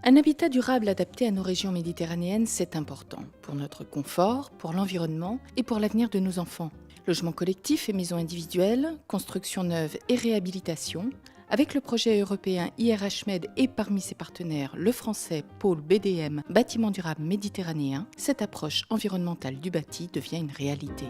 Un habitat durable adapté à nos régions méditerranéennes, c'est important pour notre confort, pour l'environnement et pour l'avenir de nos enfants. Logement collectif et maisons individuelles, construction neuve et réhabilitation. Avec le projet européen IRHmed et parmi ses partenaires le français pôle BDM Bâtiment durable méditerranéen, cette approche environnementale du bâti devient une réalité.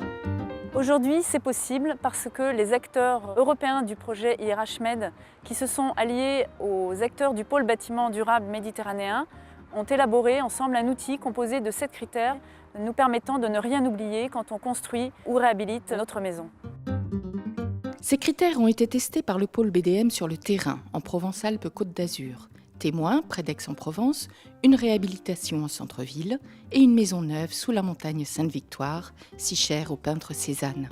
Aujourd'hui, c'est possible parce que les acteurs européens du projet IRHmed, qui se sont alliés aux acteurs du pôle bâtiment durable méditerranéen, ont élaboré ensemble un outil composé de 7 critères nous permettant de ne rien oublier quand on construit ou réhabilite notre maison. Ces critères ont été testés par le pôle BDM sur le terrain, en Provence-Alpes-Côte d'Azur. Témoin, près d'Aix-en-Provence, une réhabilitation en centre-ville et une maison neuve sous la montagne Sainte-Victoire, si chère au peintre Cézanne.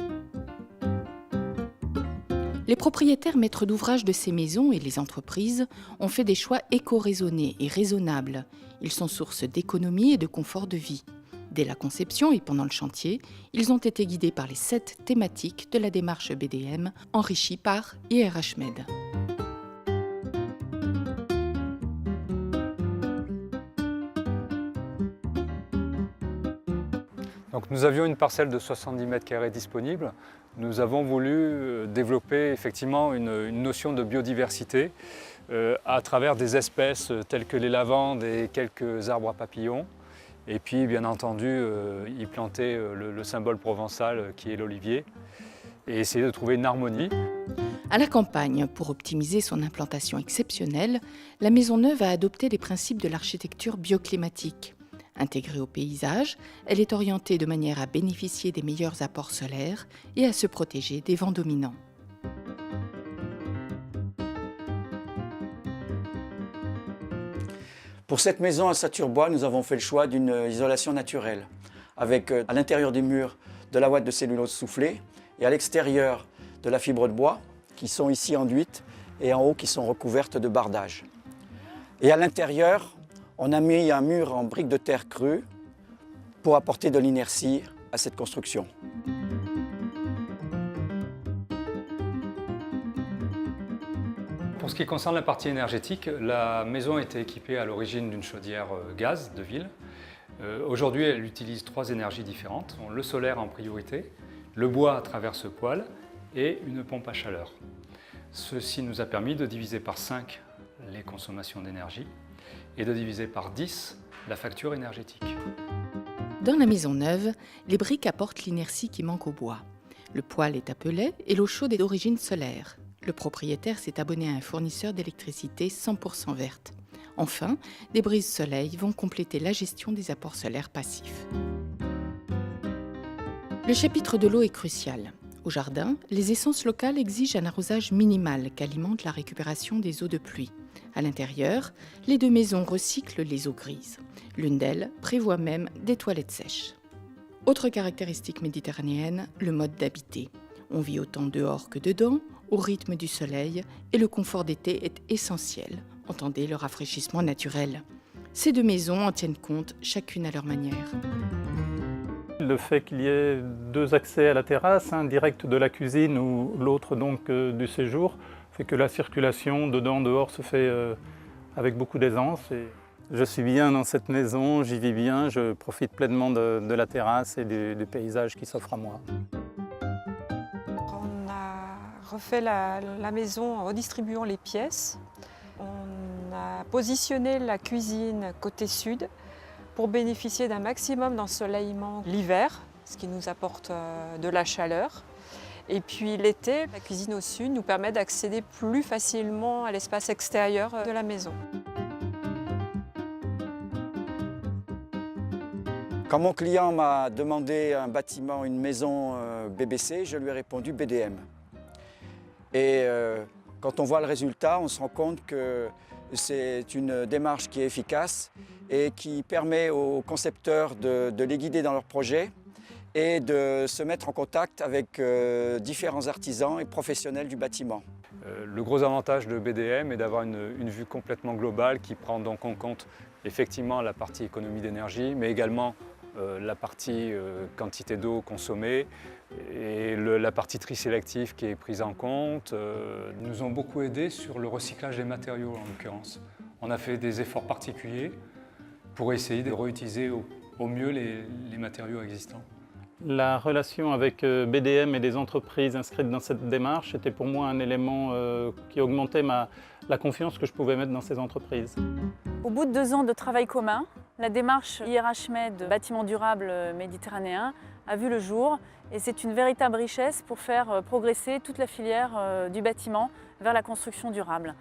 Les propriétaires maîtres d'ouvrage de ces maisons et les entreprises ont fait des choix éco-raisonnés et raisonnables. Ils sont source d'économie et de confort de vie. Dès la conception et pendant le chantier, ils ont été guidés par les 7 thématiques de la démarche BDM, enrichie par IRHmed. Donc nous avions une parcelle de 70 m² disponible. Nous avons voulu développer effectivement une notion de biodiversité à travers des espèces telles que les lavandes et quelques arbres à papillons. Et puis bien entendu y planter le symbole provençal qui est l'olivier et essayer de trouver une harmonie. À la campagne, pour optimiser son implantation exceptionnelle, la maison neuve a adopté les principes de l'architecture bioclimatique. Intégrée au paysage, elle est orientée de manière à bénéficier des meilleurs apports solaires et à se protéger des vents dominants. Pour cette maison à Saturbois, nous avons fait le choix d'une isolation naturelle, avec à l'intérieur des murs de la ouate de cellulose soufflée et à l'extérieur de la fibre de bois, qui sont ici enduites, et en haut qui sont recouvertes de bardage. Et à l'intérieur, on a mis un mur en briques de terre crue pour apporter de l'inertie à cette construction. Pour ce qui concerne la partie énergétique, la maison était équipée à l'origine d'une chaudière gaz de ville. Aujourd'hui, elle utilise 3 énergies différentes, le solaire en priorité, le bois à travers ce poêle et une pompe à chaleur. Ceci nous a permis de diviser par 5 les consommations d'énergie et de diviser par 10 la facture énergétique. Dans la maison neuve, les briques apportent l'inertie qui manque au bois. Le poêle est à pellets et l'eau chaude est d'origine solaire. Le propriétaire s'est abonné à un fournisseur d'électricité 100% verte. Enfin, des brises soleil vont compléter la gestion des apports solaires passifs. Le chapitre de l'eau est crucial. Au jardin, les essences locales exigent un arrosage minimal qu'alimente la récupération des eaux de pluie. À l'intérieur, les 2 maisons recyclent les eaux grises. L'une d'elles prévoit même des toilettes sèches. Autre caractéristique méditerranéenne, le mode d'habiter. On vit autant dehors que dedans, au rythme du soleil, et le confort d'été est essentiel. Entendez le rafraîchissement naturel. Ces 2 maisons en tiennent compte, chacune à leur manière. Le fait qu'il y ait 2 accès à la terrasse, un direct de la cuisine ou l'autre donc du séjour, fait que la circulation dedans-dehors se fait avec beaucoup d'aisance. Je suis bien dans cette maison, j'y vis bien, je profite pleinement de la terrasse et du paysage qui s'offre à moi. On a refait la maison en redistribuant les pièces. On a positionné la cuisine côté sud pour bénéficier d'un maximum d'ensoleillement l'hiver, ce qui nous apporte de la chaleur. Et puis l'été, la cuisine au sud nous permet d'accéder plus facilement à l'espace extérieur de la maison. Quand mon client m'a demandé un bâtiment, une maison BBC, je lui ai répondu BDM. Et quand on voit le résultat, on se rend compte que c'est une démarche qui est efficace et qui permet aux concepteurs de les guider dans leur projet et de se mettre en contact avec différents artisans et professionnels du bâtiment. Le gros avantage de BDM est d'avoir une vue complètement globale qui prend donc en compte effectivement la partie économie d'énergie, mais également la partie quantité d'eau consommée et la partie tri sélectif qui est prise en compte. Nous ont beaucoup aidé sur le recyclage des matériaux en l'occurrence. On a fait des efforts particuliers pour essayer de réutiliser au mieux les matériaux existants. La relation avec BDM et les entreprises inscrites dans cette démarche était pour moi un élément qui augmentait la confiance que je pouvais mettre dans ces entreprises. Au bout de 2 ans de travail commun, la démarche IRHmed Bâtiment durable méditerranéen a vu le jour et c'est une véritable richesse pour faire progresser toute la filière du bâtiment vers la construction durable.